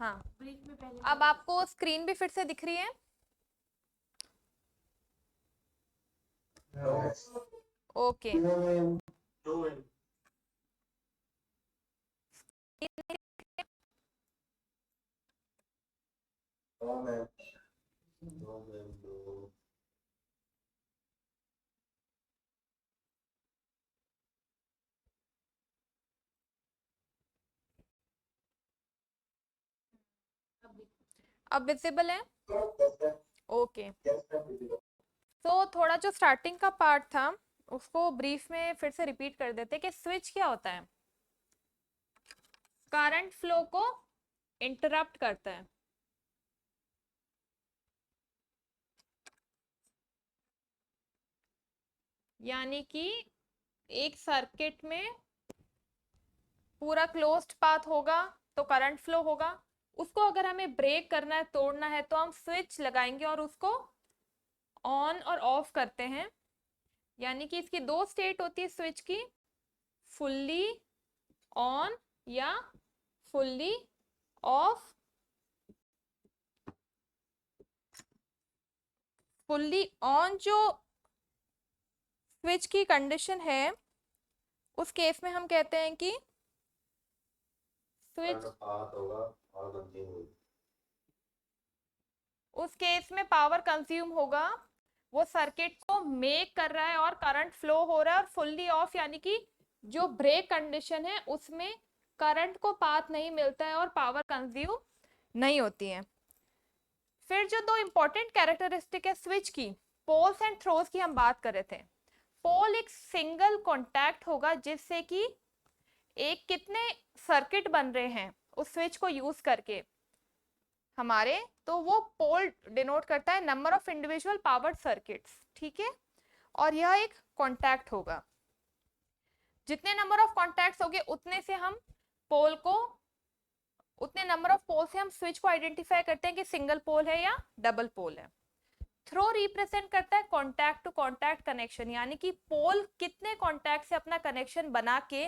हाँ, अब आपको स्क्रीन भी फिर से दिख रही है? ओके। अब विजिबल है? ओके। तो थोड़ा जो स्टार्टिंग का पार्ट था उसको ब्रीफ में फिर से रिपीट कर देते कि स्विच क्या होता है। करंट फ्लो को इंटरप्ट करता है। यानी कि एक सर्किट में पूरा क्लोज्ड पाथ होगा तो करंट फ्लो होगा, उसको अगर हमें ब्रेक करना है, तोड़ना है, तो हम स्विच लगाएंगे और उसको ऑन और ऑफ करते हैं। यानी कि इसकी दो स्टेट होती है स्विच की, फुल्ली ऑन या फुल्ली ऑफ। फुल्ली ऑन जो स्विच की कंडीशन है उस केस में हम कहते हैं कि स्विच, उस केस में पावर कंज्यूम होगा, वो सर्किट को मेक कर रहा है और करंट फ्लो हो रहा है। और फुल्ली ऑफ यानी कि जो ब्रेक कंडीशन है उसमें करंट को पाथ नहीं मिलता है और पावर कंज्यूम नहीं होती है। फिर जो दो इंपॉर्टेंट कैरेक्टरिस्टिक है स्विच की, पोल्स एंड थ्रोज की हम बात कर रहे थे। पोल एक सिंगल कॉन्टैक्ट होगा जिससे कि एक कितने सर्किट बन रहे हैं उस स्विच को यूज करके हमारे, तो वो पोल डिनोट करता है number of individual powered circuits. ठीक है, और यह एक कॉन्टैक्ट होगा। जितने नंबर ऑफ कॉन्टैक्ट्स होंगे उतने से हम पोल को, उतने नंबर ऑफ पोल से हम स्विच को आइडेंटिफाई करते हैं कि सिंगल पोल है या डबल पोल है। थ्रो रिप्रेजेंट करता है कॉन्टैक्ट टू कॉन्टैक्ट कनेक्शन, यानी कि पोल कितने कॉन्टैक्ट से अपना कनेक्शन बना के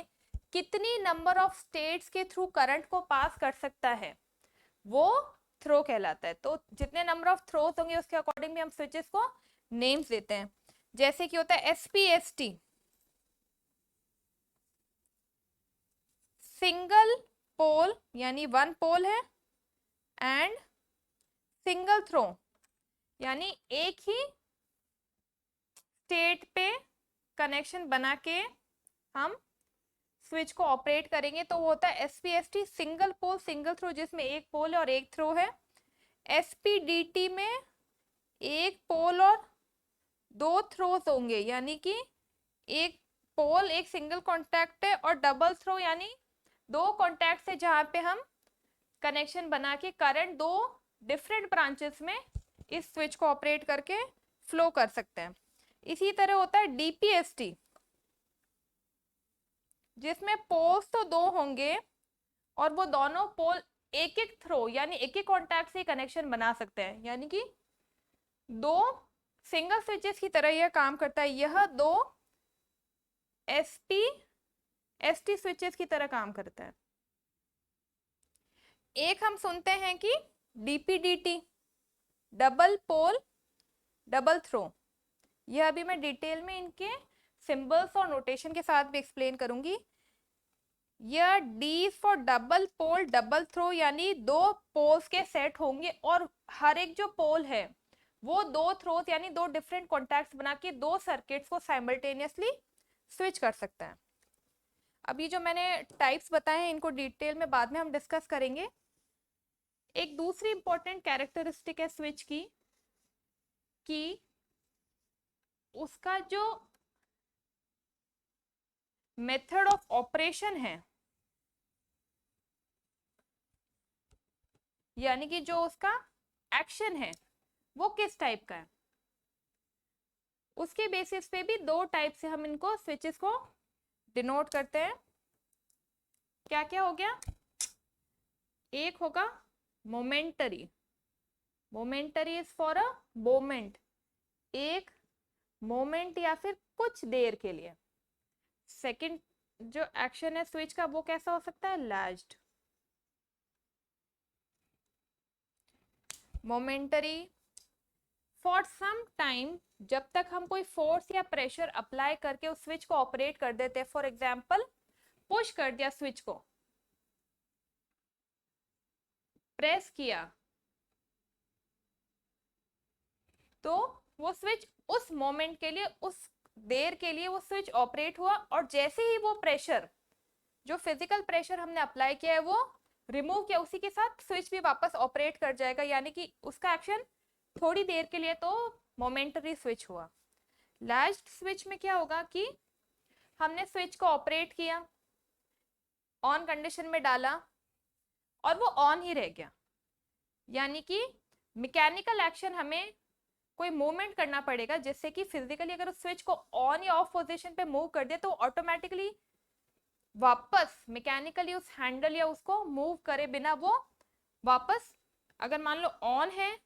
कितनी नंबर ऑफ स्टेट्स के थ्रू करंट को पास कर सकता है, वो थ्रो कहलाता है। तो जितने नंबर ऑफ थ्रोज होंगे उसके अकॉर्डिंग भी हम स्विचेस को नेम्स देते हैं। जैसे कि होता है एसपीएसटी, सिंगल पोल यानी वन पोल है, एंड सिंगल थ्रो यानी एक ही स्टेट पे कनेक्शन बना के हम स्विच को ऑपरेट करेंगे तो वो होता है SPST, single pole single throw, जिसमें एक पोल और एक थ्रो है। एसपीडीटी में एक पोल और दो थ्रोज होंगे, यानी कि एक पोल एक सिंगल कॉन्टैक्ट है और डबल थ्रो यानी दो कॉन्टैक्ट है जहां पे हम कनेक्शन बना के करंट दो डिफरेंट ब्रांचेस में इस स्विच को ऑपरेट करके फ्लो कर सकते हैं। इसी तरह होता है डीपीएसटी, जिसमें पोल्स तो दो होंगे और वो दोनों पोल एक एक थ्रो यानी एक एक कॉन्टैक्ट से कनेक्शन बना सकते हैं। यानी कि दो सिंगल स्विचेस की तरह यह काम करता है। यह दो एसपी एसटी स्विचेस की तरह काम करता है। एक हम सुनते हैं कि DPDT, double pole double throw. यह अभी मैं डिटेल में इनके सिंबल्स और नोटेशन के साथ भी एक्सप्लेन करूंगी। यह D for double pole double throw, यानी दो पोल्स के सेट होंगे और हर एक जो पोल है वो दो थ्रोस यानी दो डिफरेंट कॉन्टैक्ट्स बना के दो सर्किट्स को साइमल्टेनियसली स्विच कर सकता है। अभी जो मैंने टाइप्स बताए हैं इनको डिटेल में बाद में हम डिस्कस करेंगे। एक दूसरी इंपॉर्टेंट कैरेक्टरिस्टिक है स्विच की कि उसका जो मेथड ऑफ ऑपरेशन है, यानी कि जो उसका एक्शन है वो किस टाइप का है, उसके बेसिस पे भी दो टाइप से हम इनको स्विचेस को डिनोट करते हैं। क्या क्या हो गया? एक होगा momentary, momentary is for a moment, एक मोमेंट या फिर कुछ देर के लिए। सेकंड जो एक्शन है स्विच का वो कैसा हो सकता है? लैज्ड। मोमेंटरी फॉर सम टाइम, जब तक हम कोई फोर्स या प्रेशर अप्लाई करके उस स्विच को ऑपरेट कर देते हैं। फॉर एग्जाम्पल पुश कर दिया स्विच को, प्रेस किया, तो वो स्विच उस मोमेंट के लिए, उस देर के लिए वो स्विच ऑपरेट हुआ, और जैसे ही वो प्रेशर, जो फिजिकल प्रेशर हमने अप्लाई किया है वो रिमूव किया, उसी के साथ स्विच भी वापस ऑपरेट कर जाएगा, यानी कि उसका एक्शन थोड़ी देर के लिए तो मोमेंटरी स्विच हुआ। लास्ट स्विच में क्या होगा कि हमने स्विच को ऑपरेट किया, ऑन कंडीशन में डाला और वो ऑन ही रह गया, यानी कि मैकेनिकल एक्शन हमें कोई मूवमेंट करना पड़ेगा जिससे कि फिजिकली अगर उस स्विच को ऑन या ऑफ पोजीशन पे मूव कर दिया तो ऑटोमेटिकली वापस मैकेनिकली उस हैंडल या उसको मूव करे बिना वो वापस, अगर मान लो ऑन है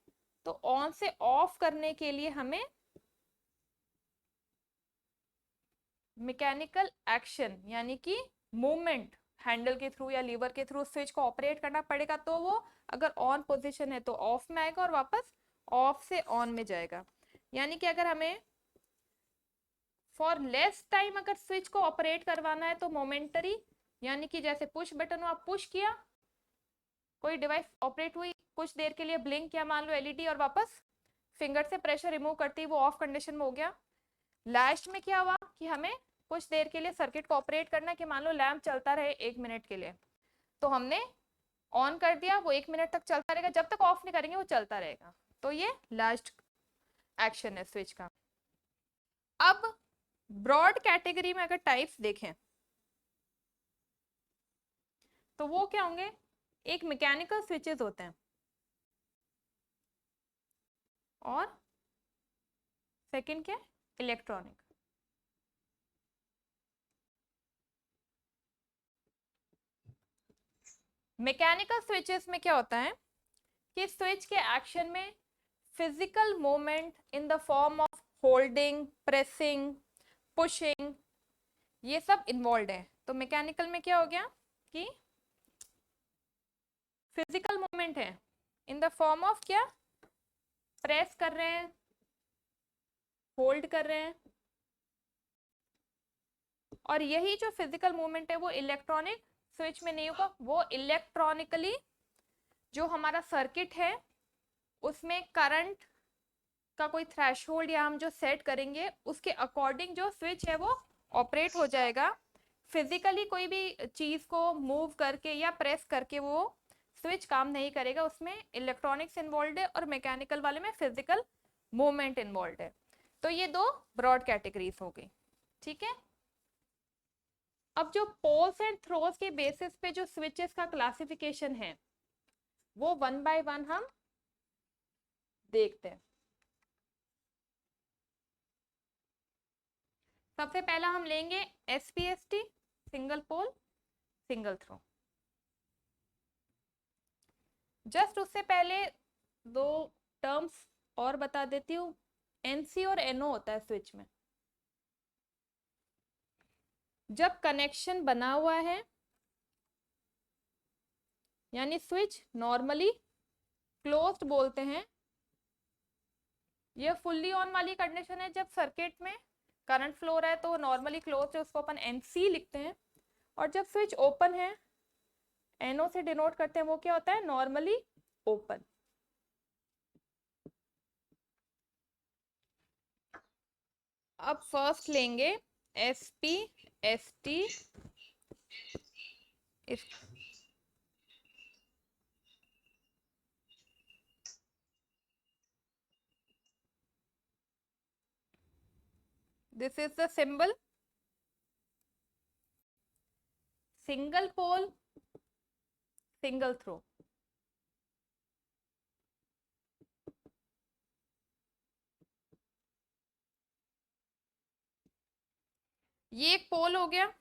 तो ऑन से ऑफ करने के लिए हमें मैकेनिकल एक्शन यानी कि मूवमेंट हैंडल के थ्रू या लीवर के थ्रू स्विच को ऑपरेट करना पड़ेगा, तो वो अगर ऑन पोजीशन है तो ऑफ में आएगा और वापस ऑफ से ऑन में जाएगा। यानी कि अगर हमें फॉर लेस टाइम अगर स्विच को ऑपरेट करवाना है तो मोमेंटरी, यानी कि जैसे पुश बटन आप पुश किया, कोई डिवाइस ऑपरेट हुई, कुछ देर के लिए ब्लिंक किया मान लो एलईडी, और वापस फिंगर से प्रेशर रिमूव करती वो ऑफ कंडीशन में हो गया। लास्ट में क्या हुआ कि हमें कुछ देर के लिए सर्किट को ऑपरेट करना है, कि मान लो लैंप चलता रहे 1 मिनट के लिए, तो हमने ऑन कर दिया, वो 1 मिनट तक चलता रहेगा, जब तक ऑफ नहीं करेंगे वो चलता रहेगा। तो ये लास्ट एक्शन है स्विच का। अब ब्रॉड कैटेगरी में अगर टाइप्स देखें तो वो क्या होंगे, एक मैकेनिकल स्विचेस होते हैं और सेकंड क्या, इलेक्ट्रॉनिक। मैकेनिकल स्विचेस में क्या होता है कि स्विच के एक्शन में physical movement in the form of holding, pressing, pushing, ये सब इन्वॉल्व है। तो मैकेनिकल में क्या हो गया कि फिजिकल मूवमेंट है इन द फॉर्म ऑफ क्या, प्रेस कर रहे हैं, होल्ड कर रहे हैं, और यही जो फिजिकल मूवमेंट है वो इलेक्ट्रॉनिक स्विच में नहीं होगा। वो इलेक्ट्रॉनिकली जो हमारा सर्किट है उसमें करंट का कोई थ्रेशोल्ड या हम जो सेट करेंगे उसके अकॉर्डिंग जो स्विच है वो ऑपरेट हो जाएगा। फिजिकली कोई भी चीज को मूव करके या प्रेस करके वो स्विच काम नहीं करेगा, उसमें इलेक्ट्रॉनिक्स इन्वॉल्व है, और मैकेनिकल वाले में फिजिकल मूवमेंट इन्वॉल्व है। तो ये दो ब्रॉड कैटेगरीज हो गई, ठीक है। अब जो पोल्स एंड थ्रोस के बेसिस पे जो स्विचेस का क्लासिफिकेशन है वो वन बाय वन हम देखते हैं। सबसे पहला हम लेंगे SPST, single pole single throw. Just उससे पहले दो टर्म्स और बता देती हूँ, एनसी और एनओ होता है स्विच में। जब कनेक्शन बना हुआ है यानी स्विच नॉर्मली क्लोज्ड बोलते हैं, ये फुल्ली ऑन वाली कंडीशन है, जब सर्किट में करंट फ्लो हो रहा है तो नॉर्मली क्लोज्ड है, उसको अपन एनसी लिखते हैं। और जब स्विच ओपन है, एनओ से डिनोट करते हैं, वो क्या होता है, नॉर्मली ओपन। अब फर्स्ट लेंगे SP ST, this is the symbol, single pole single throw. ये एक पोल हो गया,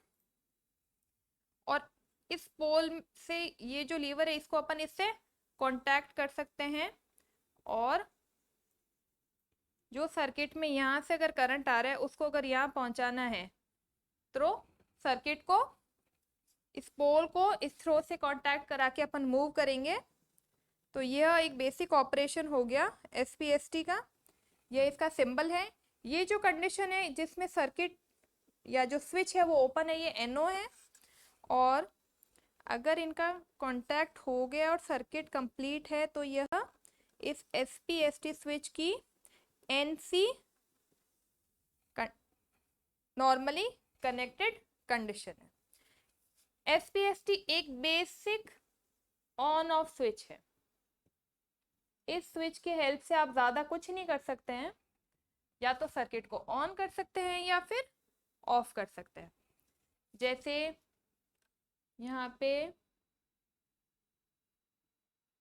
और इस पोल से ये जो लीवर है इसको अपन इससे कांटेक्ट कर सकते हैं, और जो सर्किट में यहाँ से अगर करंट आ रहा है उसको अगर यहाँ पहुंचाना है तो सर्किट को, इस पोल को इस थ्रो से कांटेक्ट करा के अपन मूव करेंगे, तो यह एक बेसिक ऑपरेशन हो गया SPST का, यह इसका सिंबल है। ये जो कंडीशन है जिसमें सर्किट या जो स्विच है वो ओपन है, ये NO है। और अगर इनका कांटेक्ट हो गया और सर्किट कंप्लीट है तो यह इस SPST स्विच की NC नॉर्मली कनेक्टेड कंडीशन है। SPST एक बेसिक ऑन ऑफ स्विच है। इस स्विच की हेल्प से आप ज़्यादा कुछ नहीं कर सकते हैं, या तो सर्किट को ऑन कर सकते हैं या फिर ऑफ कर सकते हैं। जैसे यहाँ पे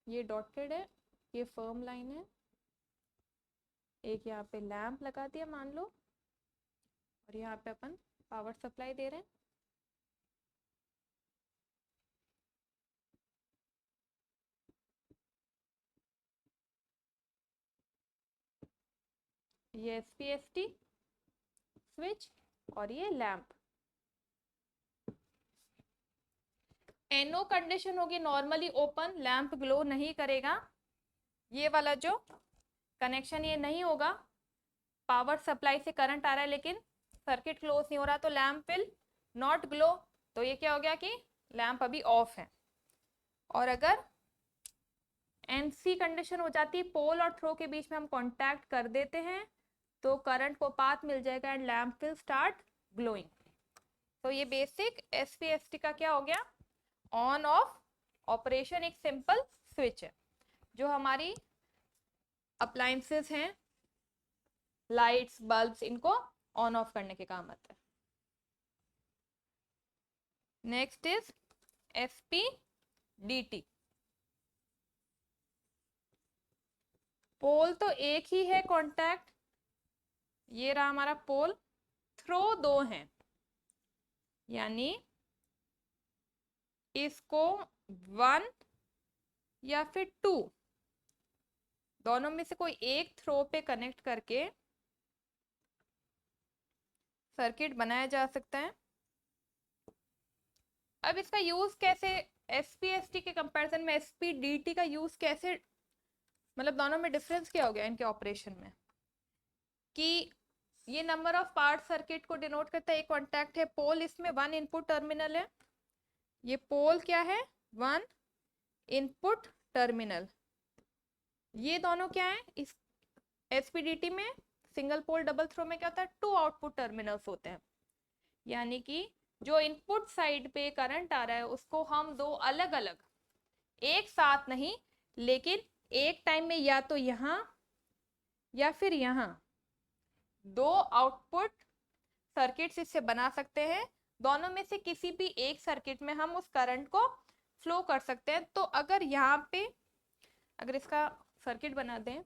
ये डॉटेड है, ये फर्म लाइन है, एक यहाँ पे लैंप लगा दिया मान लो, और यहाँ पे अपन पावर सप्लाई दे रहे हैं। ये SPST स्विच और ये लैंप। NO कंडीशन होगी नॉर्मली ओपन, लैंप ग्लो नहीं करेगा। ये वाला जो कनेक्शन ये नहीं होगा, पावर सप्लाई से करंट आ रहा है लेकिन सर्किट क्लोज नहीं हो रहा, तो लैंप विल नॉट ग्लो। तो ये क्या हो गया कि लैंप अभी ऑफ है। और अगर NC कंडीशन हो जाती है, पोल और थ्रो के बीच में हम कांटेक्ट कर देते हैं, तो करंट को पाथ मिल जाएगा and lamp will start glowing. तो ये बेसिक SPST का क्या हो गया, ऑन ऑफ ऑपरेशन। एक सिंपल स्विच है जो हमारी अप्लायंसेस हैं, लाइट्स, बल्ब्स, इनको ऑन ऑफ करने के काम आता है। Next is SPDT। पोल तो एक ही है कांटेक्ट, ये रहा हमारा पोल, थ्रो दो हैं, यानी इसको 1 या फिर 2 दोनों में से कोई एक थ्रो पे कनेक्ट करके सर्किट बनाया जा सकता है। अब इसका यूज कैसे, SPST के कंपैरिजन में SPDT का यूज कैसे, मतलब दोनों में डिफरेंस क्या हो गया इनके ऑपरेशन में, कि ये नंबर ऑफ पार्ट सर्किट को डिनोट करता है। एक कॉन्टैक्ट है पोल, इसमें 1 इनपुट टर्मिनल है, ये पोल क्या है, 1 इनपुट टर्मिनल। ये दोनों क्या है, इस SPDT में सिंगल पोल डबल थ्रो में क्या होता है, 2 आउटपुट टर्मिनल्स होते हैं। यानी कि जो इनपुट साइड पे करंट आ रहा है उसको हम दो अलग अलग, एक साथ नहीं, लेकिन एक टाइम में या तो यहाँ या फिर यहाँ दो आउटपुट सर्किट्स इससे बना सकते हैं। दोनों में से किसी भी एक सर्किट में हम उस करंट को फ्लो कर सकते हैं। तो अगर यहाँ पे अगर इसका सर्किट बना दें,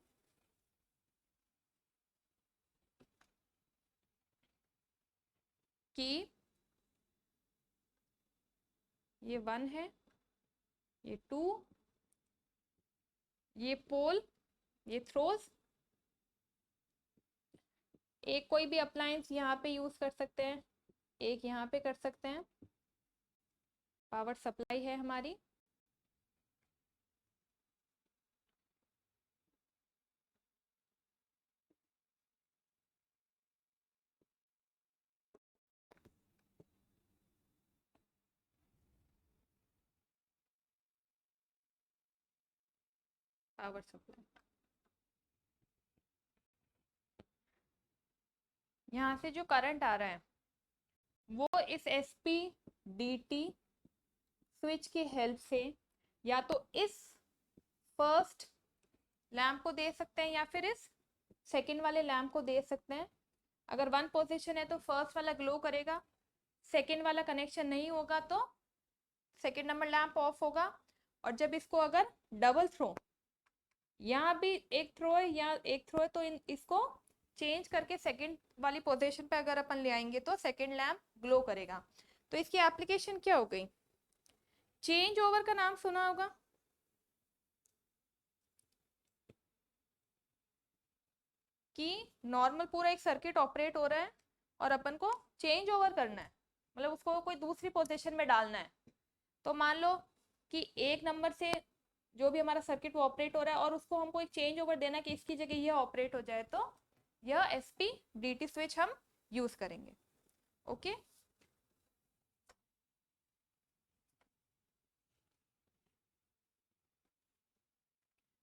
कि ये 1 है, ये 2, ये पोल, ये थ्रोज, एक कोई भी अप्लायंस यहाँ पे यूज कर सकते हैं, एक यहाँ पे कर सकते हैं। पावर सप्लाई है हमारी, पावर सप्लाई यहाँ से जो करंट आ रहा है वो इस SPDT स्विच की हेल्प से या तो इस फर्स्ट लैंप को दे सकते हैं या फिर इस सेकंड वाले लैंप को दे सकते हैं। अगर 1 पोजीशन है तो फर्स्ट वाला ग्लो करेगा, सेकंड वाला कनेक्शन नहीं होगा तो सेकंड नंबर लैंप ऑफ होगा। और जब इसको अगर डबल थ्रो, यहाँ भी एक थ्रो है यहाँ एक थ्रो है, तो इसको चेंज करके सेकंड वाली पोजीशन पे अगर अपन ले आएंगे तो सेकंड लैंप ग्लो करेगा। तो इसकी एप्लीकेशन क्या हो गई, चेंज ओवर का नाम सुना होगा, कि नॉर्मल पूरा एक सर्किट ऑपरेट हो रहा है और अपन को चेंज ओवर करना है, मतलब उसको कोई दूसरी पोजीशन में डालना है। तो मान लो कि एक नंबर से जो भी हमारा सर्किट वो ऑपरेट हो रहा है और उसको हमको एक चेंज ओवर देना कि इसकी जगह ये ऑपरेट हो जाए, तो यह SPDT स्विच हम यूज करेंगे। ओके,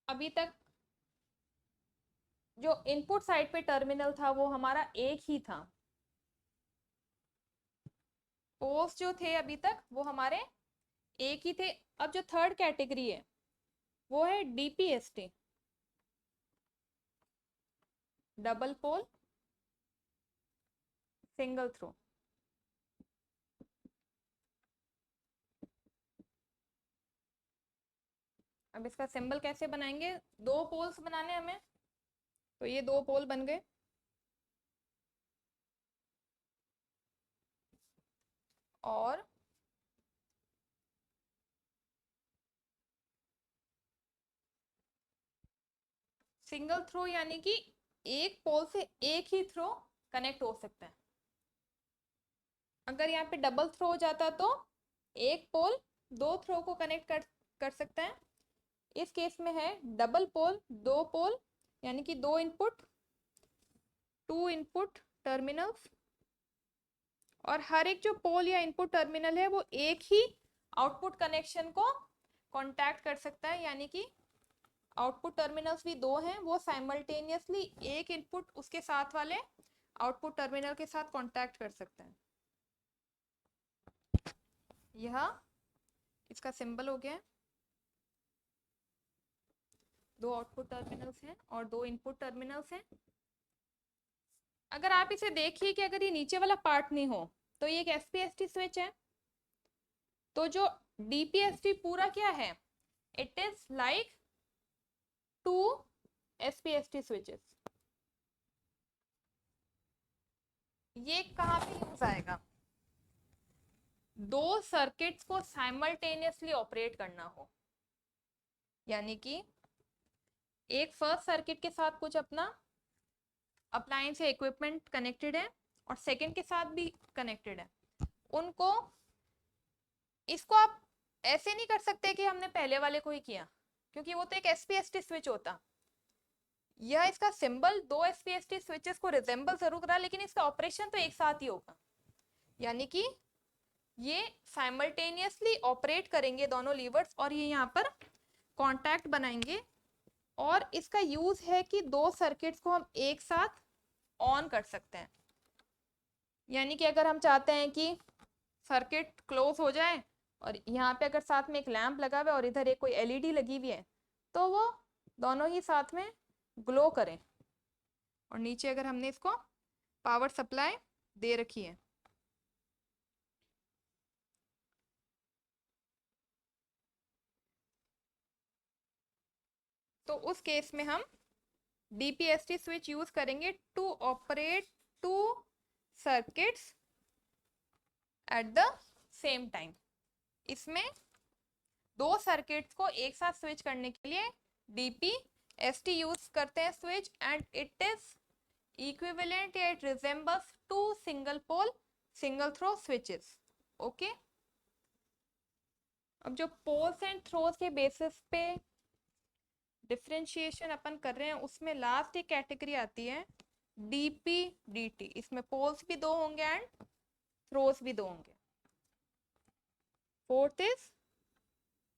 अभी तक जो इनपुट साइड पे टर्मिनल था वो हमारा एक ही था, पोल्स जो थे अभी तक वो हमारे एक ही थे। अब जो थर्ड कैटेगरी है वो है DPST, double pole single throw. अब इसका सिंबल कैसे बनाएंगे, दो पोल्स बनाने हमें, तो ये दो पोल बन गए, और सिंगल थ्रो यानी कि एक पोल से एक ही थ्रो कनेक्ट हो सकता है। अगर यहाँ पे डबल थ्रो हो जाता तो एक पोल दो थ्रो को कनेक्ट कर सकता है। इस केस में है डबल पोल, दो पोल यानी कि दो इनपुट, टू इनपुट टर्मिनल्स, और हर एक जो पोल या इनपुट टर्मिनल है वो एक ही आउटपुट कनेक्शन को कॉन्टैक्ट कर सकता है, यानी कि आउटपुट टर्मिनल्स भी दो हैं, वो साइमल्टेनियसली एक इनपुट उसके साथ वाले आउटपुट टर्मिनल के साथ कॉन्टैक्ट कर सकते हैं। यह इसका सिंबल हो गया है, दो आउटपुट टर्मिनल्स हैं और दो इनपुट टर्मिनल्स हैं। अगर आप इसे देखिए कि अगर ये नीचे वाला पार्ट नहीं हो तो ये एक SPST स्विच है, तो जो DPST पूरा क्या है, it is like two SPST switches. ये कहाँ पे यूज आएगा, दो सर्किट्स को साइमल्टेनियसली ऑपरेट करना हो, यानी कि एक फर्स्ट सर्किट के साथ कुछ अपना अप्लायंस या इक्विपमेंट कनेक्टेड है और सेकंड के साथ भी कनेक्टेड है, उनको, इसको आप ऐसे नहीं कर सकते कि हमने पहले वाले को ही किया, क्योंकि वो तो एक SPST स्विच होता। यह इसका सिंबल दो SPST स्विचेस को रिजेंबल जरूर करा, लेकिन इसका ऑपरेशन तो एक साथ ही होगा, यानी कि ये साइमल्टेनियसली ऑपरेट करेंगे दोनों लीवर्स और ये यहाँ पर कांटेक्ट बनाएंगे, और इसका यूज है कि दो सर्किट्स को हम एक साथ ऑन कर सकते हैं। यानी कि अगर हम चाहते हैं कि सर्किट क्लोज हो जाए और यहाँ पे अगर साथ में एक लैंप लगा हुआ है और इधर एक कोई LED लगी हुई है, तो वो दोनों ही साथ में ग्लो करें, और नीचे अगर हमने इसको पावर सप्लाई दे रखी है, तो उस केस में हम DPST स्विच यूज करेंगे to operate two circuits at the same time. इसमें दो सर्किट्स को एक साथ स्विच करने के लिए DPST यूज करते हैं switch, and it is equivalent, it resembles to single pole single throw switches. Okay, अब जो पोल्स एंड थ्रोस के बेसिस पे डिफरेंशिएशन अपन कर रहे हैं उसमें लास्ट एक कैटेगरी आती है DPDT। इसमें पोल्स भी दो होंगे एंड थ्रोस भी दो होंगे। Fourth is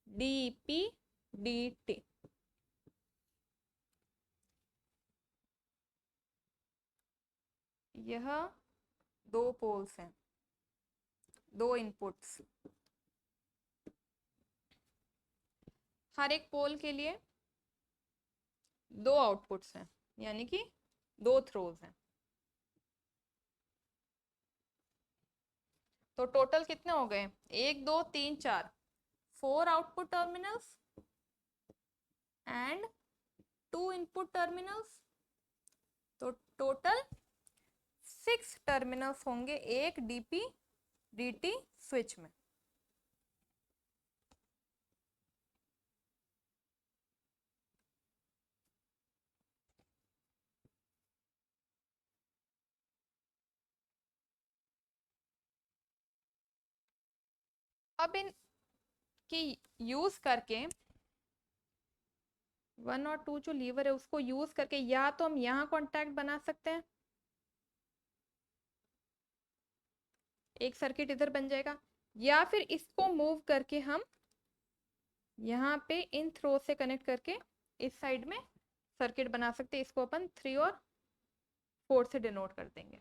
DPDT। यह दो पोल्स हैं, दो इनपुट्स, हर एक पोल के लिए दो आउटपुट्स हैं, यानी कि दो थ्रोज हैं। तो टोटल कितने हो गए, एक दो तीन चार, four output terminals and two input terminals, तो टोटल सिक्स टर्मिनल्स होंगे एक DPDT स्विच में। अब इन की यूज करके 1 और 2 जो लीवर है उसको यूज करके या तो हम यहाँ कॉन्टैक्ट बना सकते हैं, एक सर्किट इधर बन जाएगा, या फिर इसको मूव करके हम यहाँ पे इन थ्रो से कनेक्ट करके इस साइड में सर्किट बना सकते हैं। इसको अपन 3 और 4 से डिनोट कर देंगे।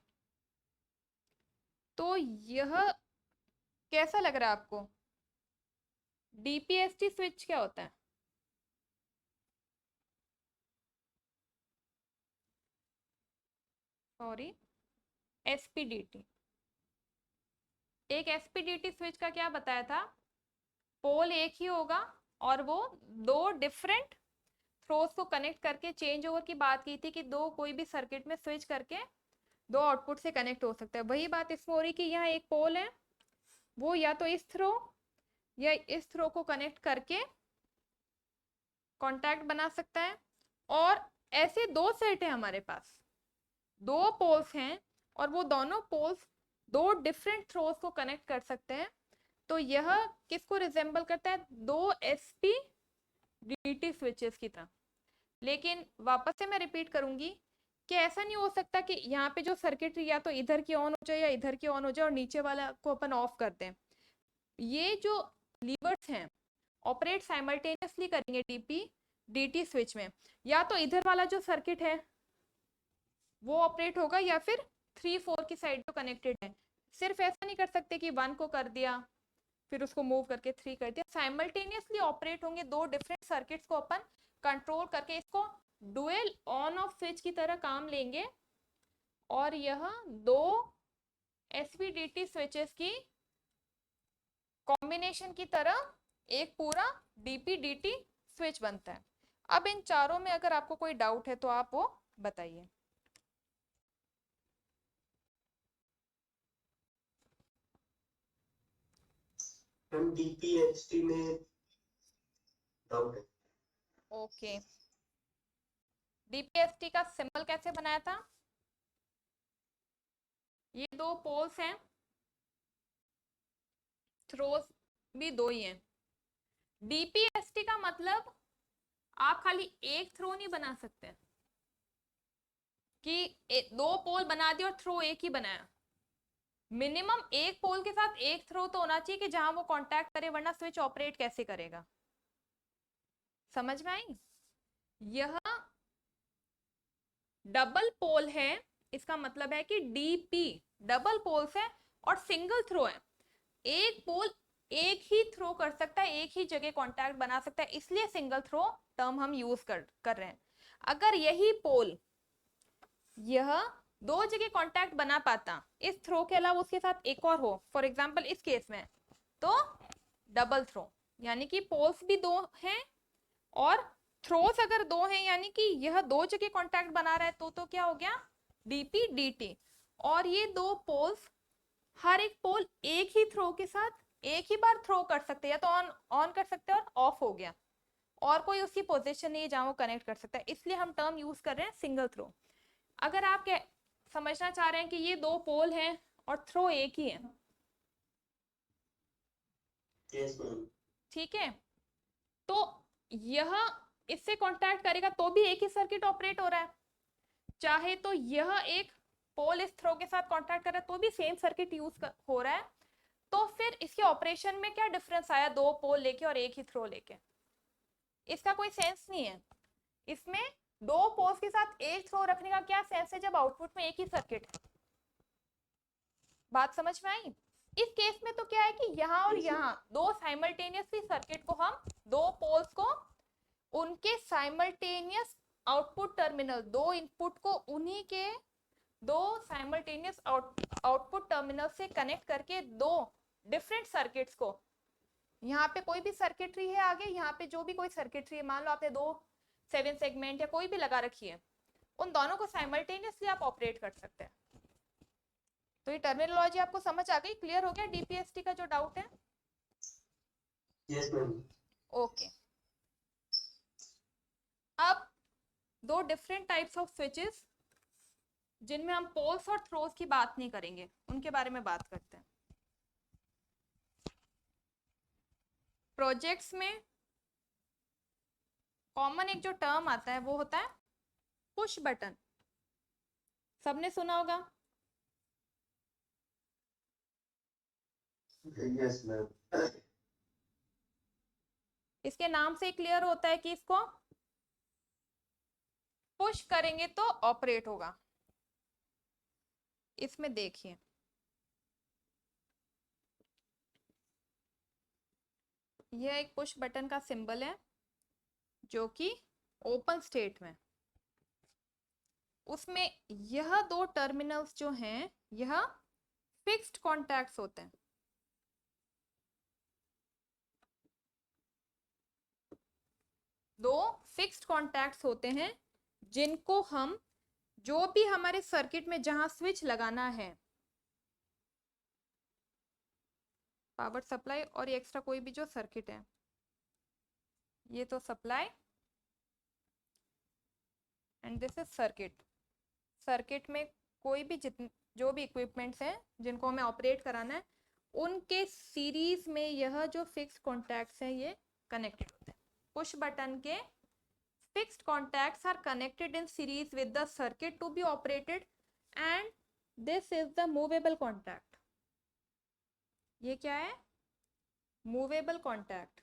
तो यह कैसा लग रहा है आपको? डीपीएसटी स्विच क्या होता है? सॉरी, एसपीडीटी। एक एसपीडीटी स्विच का क्या बताया था? पोल एक ही होगा और वो दो डिफरेंट थ्रोस को कनेक्ट करके चेंज ओवर की बात की थी कि दो कोई भी सर्किट में स्विच करके दो आउटपुट से कनेक्ट हो सकता है। वही बात इसमें हो रही कि यहाँ एक पोल है, वो या तो इस थ्रो या इस थ्रो को कनेक्ट करके कॉन्टैक्ट बना सकता है। और ऐसे दो सेट है हमारे पास, दो पोल्स हैं और वो दोनों पोल्स दो डिफरेंट थ्रोस को कनेक्ट कर सकते हैं। तो यह किसको रिजेंबल करता है? दो एसपी डीटी स्विचेस की तरह। लेकिन वापस से मैं रिपीट करूंगी कि ऐसा नहीं हो सकता कि यहाँ पे जो सर्किटरी या तो इधर की ऑन हो जाए या इधर की ऑन हो जाए और नीचे वाला को अपन ऑफ कर दें। ये जो लीवर्स हैं ऑपरेट साइमल्टेनियसली करेंगे डीपी डीटी स्विच में। या तो इधर वाला जो सर्किट है वो ऑपरेट होगा या फिर 3-4 की साइड जो कनेक्टेड है। सिर्फ ऐसा नहीं कर सकते कि 1 को कर दिया फिर उसको मूव करके 3 कर दिया। साइमल्टेनियसली ऑपरेट होंगे दो डिफरेंट सर्किट्स को अपन कंट्रोल करके इसको डुअल ऑन ऑफ स्विच की तरह काम लेंगे। और यह दो एसपीडीटी स्विचेस की कॉम्बिनेशन की तरह एक पूरा डीपीडीटी स्विच बनता है। अब इन चारों में अगर आपको कोई डाउट है तो आप वो बताइए। हम डीपीएचटी में डाउट है। ओके, डीपीएसटी का सिंबल कैसे बनाया था? ये दो पोल्स हैं, थ्रोस भी दो ही हैं। डीपीएसटी का मतलब आप खाली एक थ्रो नहीं बना सकते कि दो पोल बना दिया और थ्रो एक ही बनाया। मिनिमम एक पोल के साथ एक थ्रो तो होना चाहिए कि जहां वो कांटेक्ट करे, वरना स्विच ऑपरेट कैसे करेगा? समझ में आई? यह डबल पोल है, इसका मतलब है कि डीपी डबल पोल्स है और सिंगल थ्रो है। एक पोल एक ही थ्रो कर सकता है, एक ही जगह कांटेक्ट बना सकता है, इसलिए सिंगल थ्रो टर्म हम यूज कर रहे हैं। अगर यही पोल यह दो जगह कांटेक्ट बना पाता इस थ्रो के अलावा उसके साथ एक और हो, फॉर एग्जांपल इस केस में, तो डबल थ्रो, यानी कि पोल्स भी दो हैं और थ्रोस अगर दो हैं यानी कि यह दो जगह कांटेक्ट बना रहा है तो क्या हो गया? DP DT. और ये दो पोल्स हर एक पोल एक ही थ्रो के साथ एक ही बार थ्रो कर सकते हैं, या तो ऑन ऑन कर सकते हैं और ऑफ हो गया, और कोई उसकी पोजीशन नहीं है जहां वो कनेक्ट कर सकता है, इसलिए हम टर्म यूज कर रहे हैं सिंगल थ्रो। अगर आप समझना चाह रहे हैं कि ये दो पोल हैं और थ्रो एक ही है, यस मैम। ठीक है, तो यह इससे कांटेक्ट करेगा तो भी एक ही सर्किट ऑपरेट हो रहा है। चाहे तो यह एक पोल इस थ्रो के साथ कांटेक्ट कर रहा है तो भी सेम सर्किट यूज हो रहा है। तो फिर इसके ऑपरेशन में क्या डिफरेंस आया दो पोल लेके और एक ही थ्रो लेके? इसका कोई सेंस नहीं है। इसमें दो पोल्स के साथ एक थ्रो रखने का क्या सेंस है जब आउटपुट में एक ही सर्किट है? बात समझ में आई? इस केस में तो क्या है कि यहाँ और यहाँ दो साइमल्टेनियसली सर्किट को हम दो पोल्स को उनके साइमल्टेनियस आउटपुट टर्मिनल, दो इनपुट को उन्हीं के दो साइमल्टेनियस आउटपुट टर्मिनल से कनेक्ट करके दो डिफरेंट सर्किट्स को, यहाँ पे कोई भी सर्किटरी है आगे, यहाँ पे जो भी कोई सर्किटरी है, मान लो आपने दो 7 सेगमेंट या कोई भी लगा रखी है, उन दोनों को साइमल्टेनियसली आप ऑपरेट कर सकते हैं। तो ये टर्मिनोलॉजी आपको समझ आ गई? क्लियर हो गया डीपीएसटी का जो डाउट है? Yes ma'am. ओके, अब दो डिफरेंट टाइप्स ऑफ स्विचेस जिनमें हम पोल्स और थ्रोस की बात नहीं करेंगे, उनके बारे में बात करते हैं। प्रोजेक्ट्स में कॉमन एक जो टर्म आता है वो होता है पुश बटन, सबने सुना होगा। Yes, ma'am. इसके नाम से क्लियर होता है कि इसको पुश करेंगे तो ऑपरेट होगा। इसमें देखिए यह एक पुश बटन का सिंबल है जो कि ओपन स्टेट में, उसमें यह दो टर्मिनल्स जो हैं यह फिक्स्ड कॉन्टैक्ट्स होते हैं। दो फिक्स्ड कॉन्टैक्ट्स होते हैं जिनको हम जो भी हमारे सर्किट में जहां स्विच लगाना है, पावर सप्लाई और एक्स्ट्रा कोई भी जो सर्किट है, ये तो supply and this is circuit. Circuit में कोई भी जो भी इक्विपमेंट्स हैं जिनको हमें ऑपरेट कराना है, उनके सीरीज में यह जो फिक्स कॉन्टैक्ट्स हैं ये कनेक्टेड होते हैं। पुश बटन के fixed contacts are connected in series with the circuit to be operated and this is the movable contact. ये क्या है? Movable contact.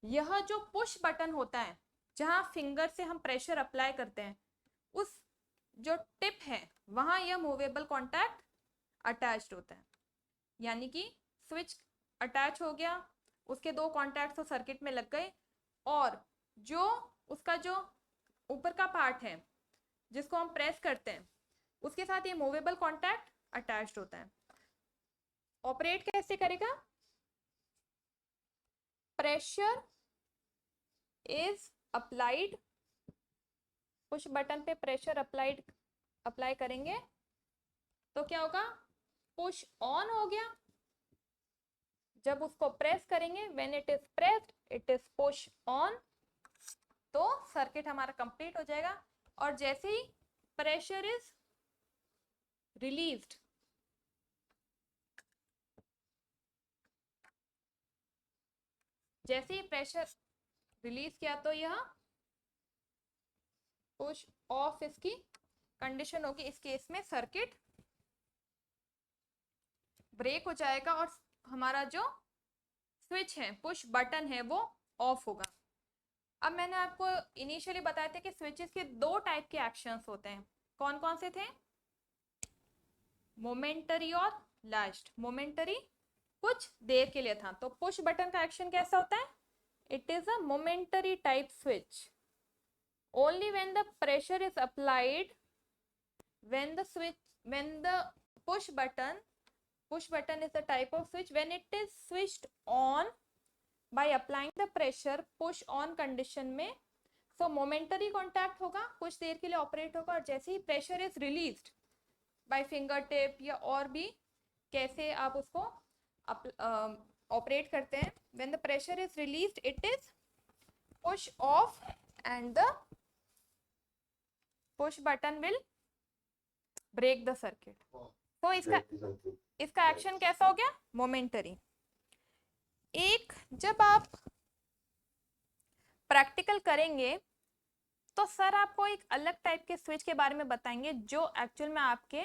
यह जो पुश बटन होता है जहां फिंगर से हम प्रेशर अप्लाई करते हैं, उस जो टिप है वहां यह मूवेबल कॉन्टैक्ट अटैच्ड होता है। यानी कि स्विच अटैच हो गया, उसके दो कॉन्टैक्ट तो सर्किट में लग गए, और जो उसका जो ऊपर का पार्ट है जिसको हम प्रेस करते हैं उसके साथ ये मूवेबल कॉन्टैक्ट अटैच्ड होता है। ऑपरेट कैसे करेगा? Pressure is applied, push button पे प्रेशर अप्लाई करेंगे तो क्या होगा? पुश ऑन हो गया। जब उसको प्रेस करेंगे, when it is pressed it is push on, तो सर्किट हमारा कंप्लीट हो जाएगा। और जैसे ही प्रेशर इज रिलीज्ड, जैसे ही प्रेशर रिलीज किया तो यह पुश ऑफ इसकी कंडीशन होगी। इस केस में सर्किट ब्रेक हो जाएगा और हमारा जो स्विच है, पुश बटन है, वो ऑफ होगा। अब मैंने आपको इनिशियली बताया था कि स्विचेस के दो टाइप के एक्शंस होते हैं। कौन कौन से थे? मोमेंटरी और लास्ट। मोमेंटरी कुछ देर के लिए था, तो पुश बटन का एक्शन कैसा होता है? It is a momentary type switch. Only when the pressure is applied, when the push button is the type of switch when it is switched on by applying the pressure push on condition में, so momentary contact होगा, कुछ देर के लिए operate होगा, और जैसे ही pressure is released by finger tip या और भी कैसे आप उसको ऑपरेट करते हैं, when the pressure is released it is push off and the push button will break the circuit। तो इसका एक्शन कैसा हो गया? मोमेंटरी। एक जब आप प्रैक्टिकल करेंगे तो सर आपको एक अलग टाइप के स्विच के बारे में बताएंगे जो एक्चुअल में आपके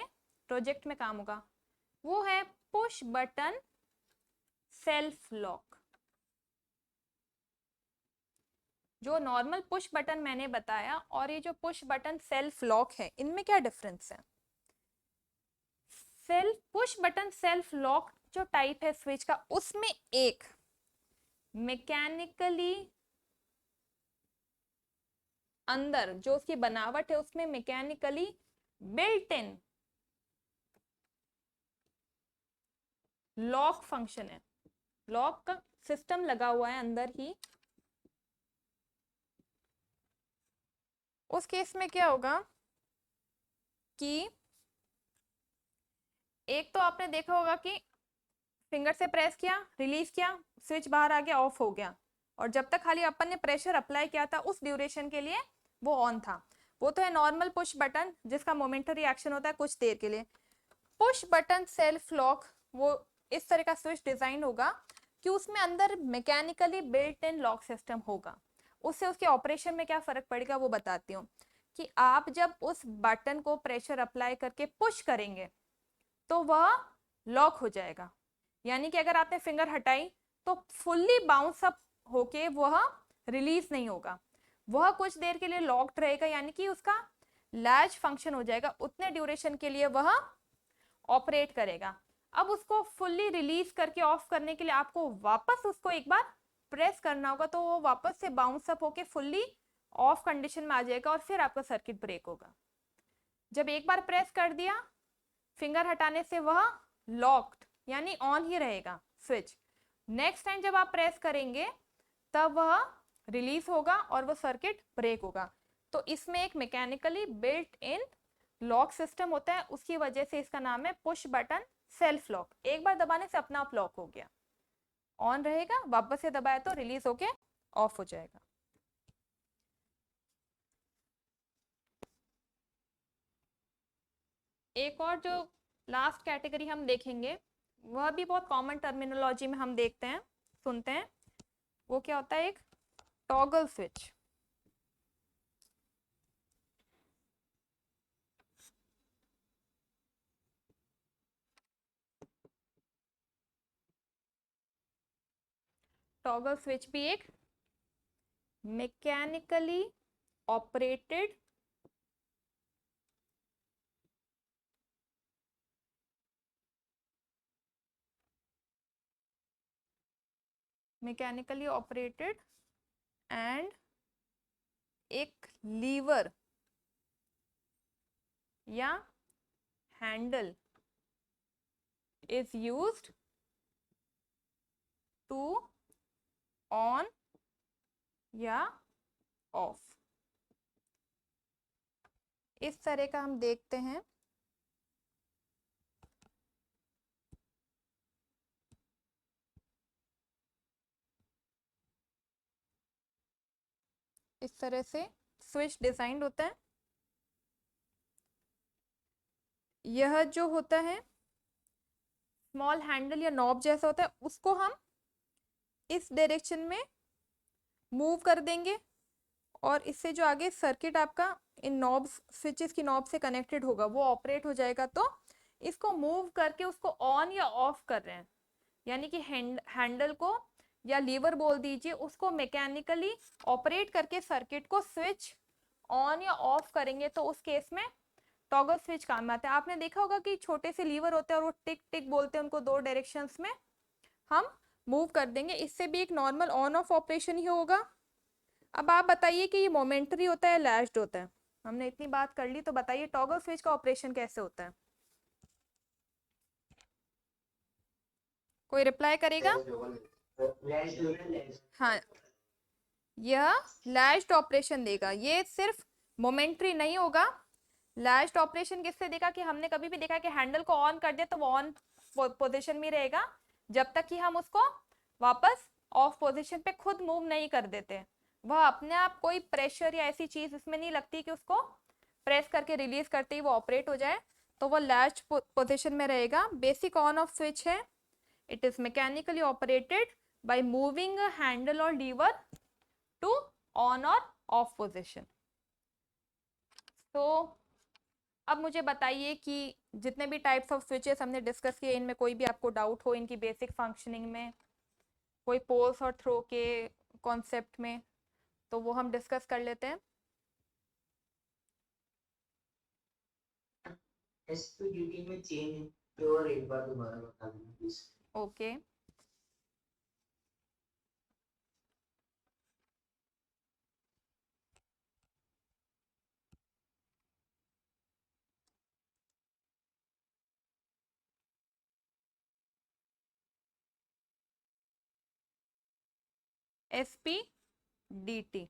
प्रोजेक्ट में काम होगा। वो है पुश बटन सेल्फ लॉक। जो नॉर्मल पुश बटन मैंने बताया और ये जो पुश बटन सेल्फ लॉक है, इनमें क्या डिफरेंस है? पुश बटन सेल्फ लॉक जो टाइप है स्विच का, उसमें एक मैकेनिकली अंदर जो उसकी बनावट है उसमें mechanically built in lock function है। लॉक का सिस्टम लगा हुआ है अंदर ही। उस केस में क्या होगा कि एक तो आपने देखा होगा कि फिंगर से प्रेस किया, रिलीज किया, स्विच बाहर आ गया, ऑफ हो गया, और जब तक खाली अपन ने प्रेशर अप्लाई किया था उस ड्यूरेशन के लिए वो ऑन था। वो तो है नॉर्मल पुश बटन जिसका मोमेंटरी एक्शन होता है कुछ देर के लिए। पुश बटन सेल्फ लॉक वो इस तरह का स्विच डिजाइन होगा कि उसमें अंदर mechanically built in lock system होगा। उससे उसके ऑपरेशन में क्या फर्क पड़ेगा वो बताती हूँ। कि आप जब उस बटन को प्रेशर अप्लाई करके पुश करेंगे तो वह लॉक हो जाएगा, यानी कि अगर आपने फिंगर हटाई तो फुल्ली बाउंस अप होके वह रिलीज नहीं होगा, वह कुछ देर के लिए लॉक्ड रहेगा, यानी कि उसका लैच फंक्शन हो जाएगा, उतने ड्यूरेशन के लिए वह ऑपरेट करेगा। अब उसको फुल्ली रिलीज करके ऑफ करने के लिए आपको वापस उसको एक बार प्रेस करना होगा, तो वो वापस से बाउंस अप होके फुल्ली ऑफ कंडीशन में आ जाएगा और फिर आपका सर्किट ब्रेक होगा। जब एक बार प्रेस कर दिया, फिंगर हटाने से वह लॉक्ड यानी ऑन ही रहेगा स्विच। नेक्स्ट टाइम जब आप प्रेस करेंगे तब वह रिलीज होगा और वह सर्किट ब्रेक होगा। तो इसमें एक mechanically built in lock system होता है, उसकी वजह से इसका नाम है पुश बटन सेल्फ लॉक। एक बार दबाने से अपना आप लॉक हो गया, ऑन रहेगा, वापस से दबाया तो रिलीज होके ऑफ हो जाएगा। एक और जो लास्ट कैटेगरी हम देखेंगे वह भी बहुत कॉमन टर्मिनोलॉजी में हम देखते हैं सुनते हैं, वो क्या होता है, एक टॉगल स्विच। टॉगल स्विच भी एक मैकेनिकली ऑपरेटेड एंड एक लीवर या handle is used to on या ऑफ। इस तरह का हम देखते हैं। इस तरह से स्विच डिजाइन होता है। यह जो होता है स्मॉल हैंडल या नॉब जैसा होता है, उसको हम इस डायरेक्शन में मूव कर देंगे और इससे जो आगे सर्किट आपका इन नॉब्स स्विचेस की नॉब से कनेक्टेड होगा वो ऑपरेट हो जाएगा। तो इसको मूव करके उसको ऑन या ऑफ कर रहे हैं, यानी कि हैंडल को या लीवर बोल दीजिए, उसको मैकेनिकली ऑपरेट करके सर्किट को स्विच ऑन या ऑफ करेंगे, तो उस केस में टॉगल स्विच काम में आता है। आपने देखा होगा कि छोटे से लीवर होते हैं और वो टिक टिक बोलते हैं, उनको दो डायरेक्शंस में हम मूव कर देंगे, इससे भी एक नॉर्मल ऑन ऑफ ऑपरेशन ही होगा। अब आप बताइए कि ये मोमेंटरी होता है लैच्ड होता है। हमने इतनी बात कर ली, तो बताइए टॉगल स्विच का ऑपरेशन कैसे होता है, कोई रिप्लाई करेगा? हाँ, यह लैच्ड ऑपरेशन देगा, ये सिर्फ मोमेंटरी नहीं होगा। लैच्ड ऑपरेशन किससे देगा कि हमने कभी भी देखा कि हैंडल को ऑन कर दिया तो वो ऑन पोजीशन में रहेगा जब तक कि हम उसको वापस ऑफ पोजीशन पे खुद मूव नहीं कर देते। वह अपने आप कोई प्रेशर या ऐसी चीज इसमें नहीं लगती कि उसको प्रेस करके रिलीज करते ही वो ऑपरेट हो जाए, तो वो लैच्ड पोजीशन में रहेगा। बेसिक ऑन ऑफ स्विच है, it is mechanically operated by moving a handle और लीवर टू ऑन और ऑफ पोजीशन। तो अब मुझे बताइए कि जितने भी टाइप्स ऑफ स्विचेस हमने डिस्कस किए, इनमें कोई भी आपको डाउट हो इनकी बेसिक फंक्शनिंग में, कोई पोल्स और थ्रो के कॉन्सेप्ट में, तो वो हम डिस्कस कर लेते हैं। एसपीडीटी में चेंज और एक बार दोबारा बता देना please. Okay, SPDT,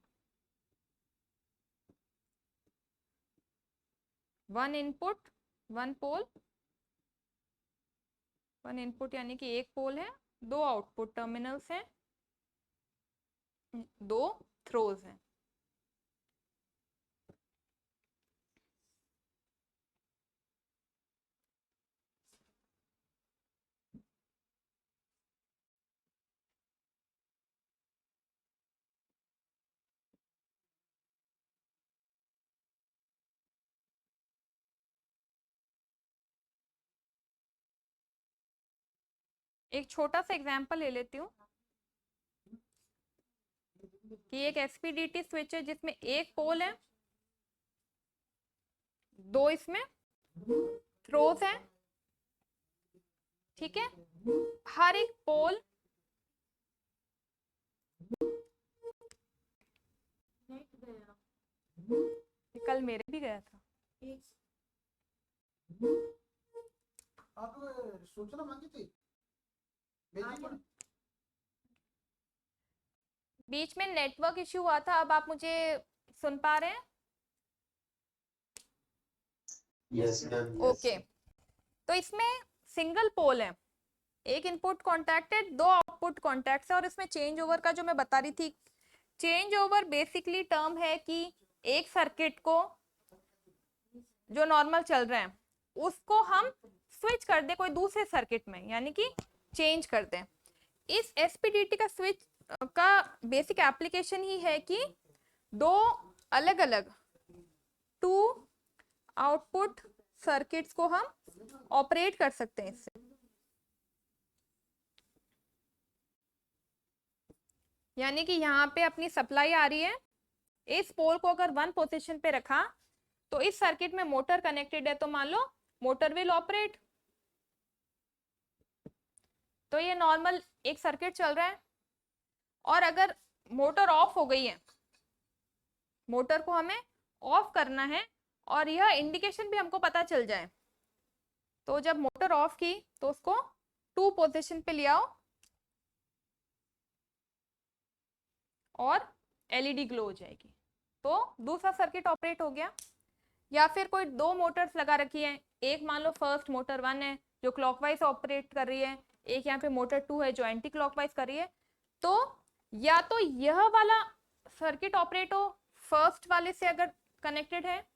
one input one pole, one input यानी कि एक पोल है, दो आउटपुट टर्मिनल्स हैं, दो थ्रोज हैं। एक छोटा सा एग्जांपल ले लेती हूँ कि एक एसपीडीटी स्विच है जिसमें एक पोल है, दो इसमें थ्रोज हैं, ठीक है। हर एक पोल कल मेरे भी गया था। आप सूचना मांगी थी, भेजी पड़ी। बीच में नेटवर्क इश्यू हुआ था, अब आप मुझे सुन पा रहे हैं? Yes ma'am. ओके, तो इसमें सिंगल पोल है, एक इनपुट कॉन्टैक्ट है, दो आउटपुट कॉन्टैक्ट्स है, और इसमें चेंज ओवर का जो मैं बता रही थी, चेंज ओवर बेसिकली टर्म है कि एक सर्किट को जो नॉर्मल चल रहा है उसको हम स्विच कर दे कोई दूसरे सर्किट में, यानी कि चेंज कर दें। इस एसपीडीटी का स्विच का बेसिक एप्लीकेशन ही है कि दो अलग अलग टू आउटपुट सर्किट्स को हम ऑपरेट कर सकते हैं इससे। यानी कि यहाँ पे अपनी सप्लाई आ रही है, इस पोल को अगर वन पोजीशन पे रखा तो इस सर्किट में मोटर कनेक्टेड है, तो मान लो मोटर विल ऑपरेट। तो ये नॉर्मल एक सर्किट चल रहा है, और अगर मोटर ऑफ हो गई है, मोटर को हमें ऑफ करना है और यह इंडिकेशन भी हमको पता चल जाए, तो जब मोटर ऑफ की तो उसको टू पोजीशन पे ले आओ और एलईडी ग्लो हो जाएगी, तो दूसरा सर्किट ऑपरेट हो गया। या फिर कोई दो मोटर्स लगा रखी है, एक मान लो फर्स्ट मोटर 1 है जो क्लॉकवाइज ऑपरेट कर रही है, एक यहाँ पे मोटर 2 है जो एंटी क्लॉकवाइज कर रही है, तो या तो यह वाला सर्किट ऑपरेट हो फर्स्ट वाले से अगर कनेक्टेड है,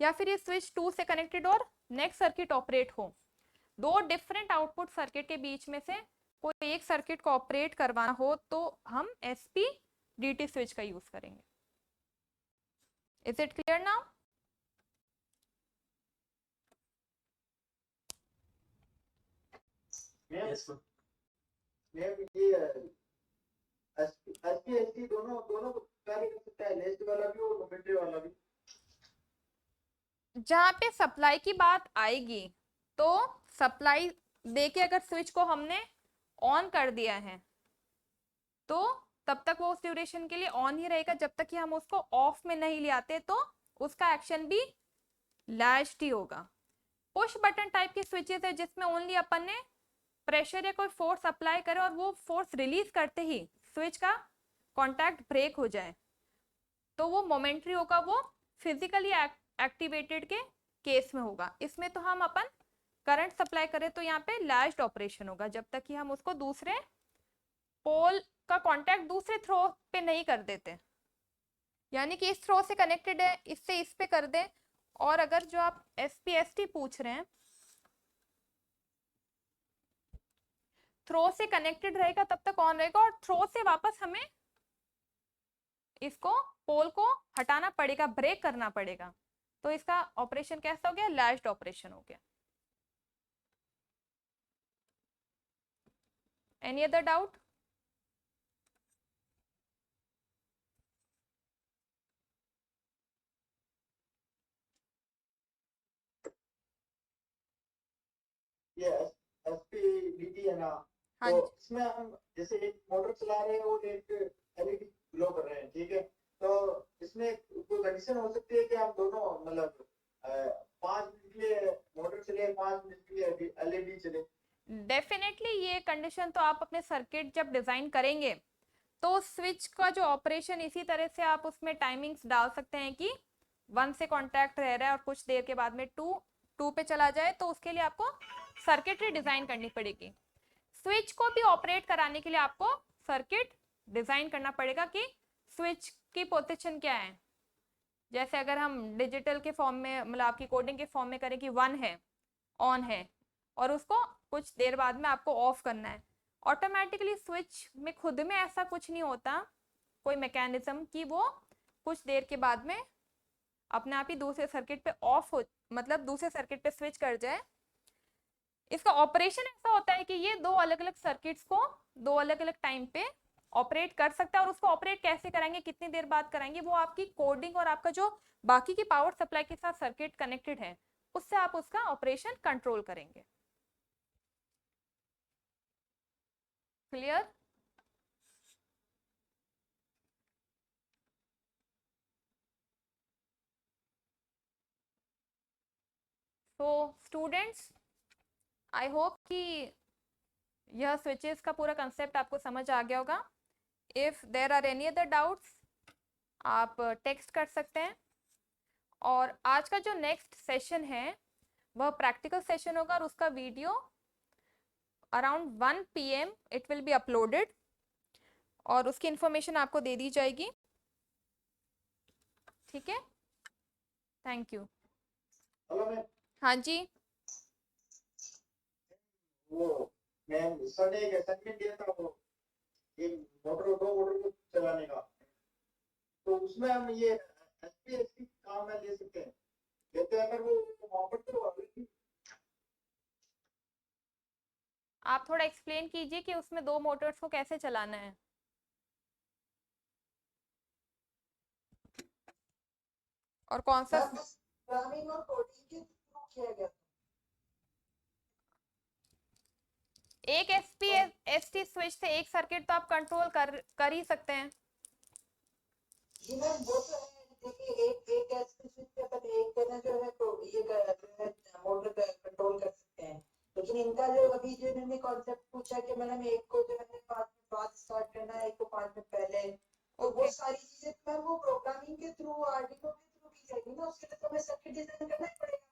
या फिर ये स्विच 2 से कनेक्टेड और नेक्स्ट सर्किट ऑपरेट हो। दो डिफरेंट आउटपुट सर्किट के बीच में से कोई एक सर्किट को ऑपरेट करवाना हो तो हम एसपीडीटी स्विच का यूज करेंगे। Is it clear now? Yes ma'am. Ma'am ये एसपी दोनों दोनों कार्य कर सकता है, लेस्ट वाला भी और मोमेंटरी वाला भी। जहाँ पे सप्लाई की बात आएगी तो सप्लाई देके अगर स्विच को हमने ऑन कर दिया है तो तब तक वो उस ड्यूरेशन के लिए ऑन ही रहेगा, जब तक कि हम उसको ऑफ में नहीं ले आते तो उसका एक्शन भी लैच्ड ही होगा। पुश बटन टाइप के स्विचेस है जिसमें ओनली अपन ने प्रेशर या कोई फोर्स अप्लाई करे और वो फोर्स रिलीज करते ही स्विच का कॉन्टैक्ट ब्रेक हो जाए, तो वो मोमेंट्री होगा, वो फिजिकली एक्टिवेटेड के केस में होगा। इसमें तो हम अपन करंट सप्लाई करें तो यहाँ पे लैच्ड ऑपरेशन होगा जब तक कि हम उसको दूसरे पोल का कांटेक्ट दूसरे थ्रो पे नहीं कर देते, यानी कि इस थ्रो से कनेक्टेड है इससे इस पे कर दे। और अगर जो आप एसपीएसटी पूछ रहे हैं, थ्रो से कनेक्टेड रहेगा तब तक ऑन रहेगा, और थ्रो से वापस हमें इसको पोल को हटाना पड़ेगा, ब्रेक करना पड़ेगा, तो इसका ऑपरेशन कैसा हो गया? लैच्ड ऑपरेशन हो गया। Any other doubt? ये एसपीडीटी है ना, हाँ तो जी। इसमें हम जैसे एक मोटर चला रहे हैं और एक एलईडी ग्लो कर रहे हैं, ठीक है, तो इसमें कोई कंडीशन हो सकती है कि हम दोनों मतलब 5 मिनट के लिए मोटर चले, 5 मिनट के लिए एलईडी चले? डेफिनेटली ये कंडीशन तो आप अपने सर्किट जब डिजाइन करेंगे तो स्विच का जो ऑपरेशन इसी तरह से आप उसमें टाइमिंग्स डाल सकते हैं कि 1 से कांटेक्ट रह रहा है और कुछ देर के बाद में 2 पे चला जाए, तो उसके लिए आपको सर्किटरी डिजाइन करनी पड़ेगी। स्विच को भी ऑपरेट कराने के लिए आपको सर्किट डिजाइन करना पड़ेगा कि स्विच की पोजीशन क्या है। जैसे अगर हम डिजिटल के फॉर्म में मतलब आपकी कोडिंग के फॉर्म में करें कि 1 है, ऑन है, और उसको कुछ देर बाद में आपको ऑफ करना है, ऑटोमेटिकली स्विच में खुद में ऐसा कुछ नहीं होता कोई मैकेनिज्म कि वो कुछ देर के बाद में अपने आप ही दूसरे सर्किट पे ऑफ हो, मतलब दूसरे सर्किट पे स्विच कर जाए। इसका ऑपरेशन ऐसा होता है कि ये दो अलग अलग सर्किट्स को दो अलग अलग टाइम पे ऑपरेट कर सकता है, और उसको ऑपरेट कैसे कराएंगे, कितनी देर बाद कराएंगे, वो आपकी कोडिंग और आपका जो बाकी की पावर सप्लाई के साथ सर्किट कनेक्टेड है उससे आप उसका ऑपरेशन कंट्रोल करेंगे। क्लियर? तो स्टूडेंट्स, आई होप कि यह स्विचेस का पूरा कंसेप्ट आपको समझ आ गया होगा। If there are any other doubts आप टेक्स्ट कर सकते हैं। और आज का जो नेक्स्ट सेशन है वह प्रैक्टिकल सेशन होगा, और उसका video around 1 PM it will be uploaded, और उसकी इंफॉर्मेशन आपको दे दी जाएगी। ठीक है, थैंक यू। Hello ma'am. हाँ जी। वो मैम सर ने एक असाइनमेंट दिया था, वो एक दो मोटर को चलाने का, तो उसमें हम ये एसपीएससी काम में ले सकते हैं, लेते हैं अगर वो वहाँ पर तो ऑलरेडी। आप थोड़ा एक्सप्लेन कीजिए कि उसमें दो मोटर्स को कैसे चलाना है। और कौन सा प्रोग्रामिंग और कोडिंग के थ्रू किया गया। एक एसपीएसटी स्विच से एक सर्किट तो आप कंट्रोल कर ही सकते हैं। जी मैम, वो तो है। देखिए एक एसपी स्विच पे अपन एक करना जो है तो ये मोटर कंट्रोल कर सकते हैं, लेकिन इनका जो अभी जो इन्होंने कॉन्सेप्ट पूछा कि मैडम एक को जो है 5 मिनट बाद स्टार्ट करना है, एक को 5 मिनट पहले, तो वो सारी चीजें मैम वो प्रोग्रामिंग के थ्रू आर्डिनो के थ्रू की जाएगी ना, उसके लिए तो हमें सर्किट डिजाइन करना ही पड़ेगा।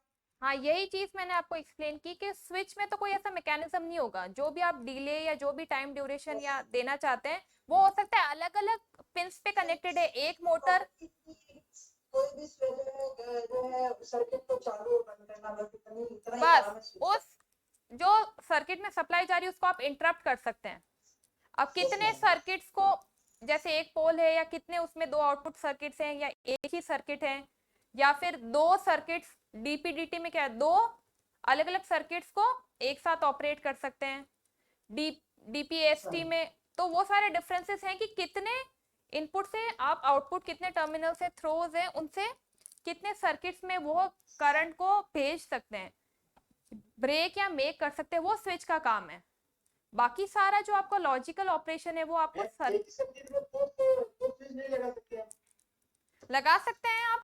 हाँ, यही चीज मैंने आपको एक्सप्लेन की कि स्विच में तो कोई ऐसा मैकेनिज्म नहीं होगा, जो भी आप डिले या जो भी टाइम ड्यूरेशन या देना चाहते हैं वो हो सकता है अलग अलग पिंस पे कनेक्टेड है। एक मोटर कोई भी स्विच जो है सर्किट को चालू और बंद करना, बस इतना ही काम है बस switch का। उस जो सर्किट में सप्लाई जा रही है उसको आप इंटरप्ट कर सकते हैं। अब कितने सर्किट्स को, जैसे एक पोल है या कितने उसमें दो आउटपुट सर्किट्स हैं या एक ही सर्किट है, या फिर दो सर्किट्स डीपीडीटी में क्या है, दो अलग अलग सर्किट्स को एक साथ ऑपरेट कर सकते हैं। डीपीएसटी में तो वो सारे डिफरेंसेस हैं कि कितने इनपुट से आप आउटपुट, कितने टर्मिनल से थ्रोज हैं, उनसे कितने सर्किट्स में वो करंट को भेज सकते हैं, ब्रेक या मेक कर सकते हैं, वो स्विच का काम है। बाकी सारा जो आपका लॉजिकल ऑपरेशन है वो आपको एक सर्किट में दो स्विच नहीं लगा सकते हैं। लगा सकते हैं आप।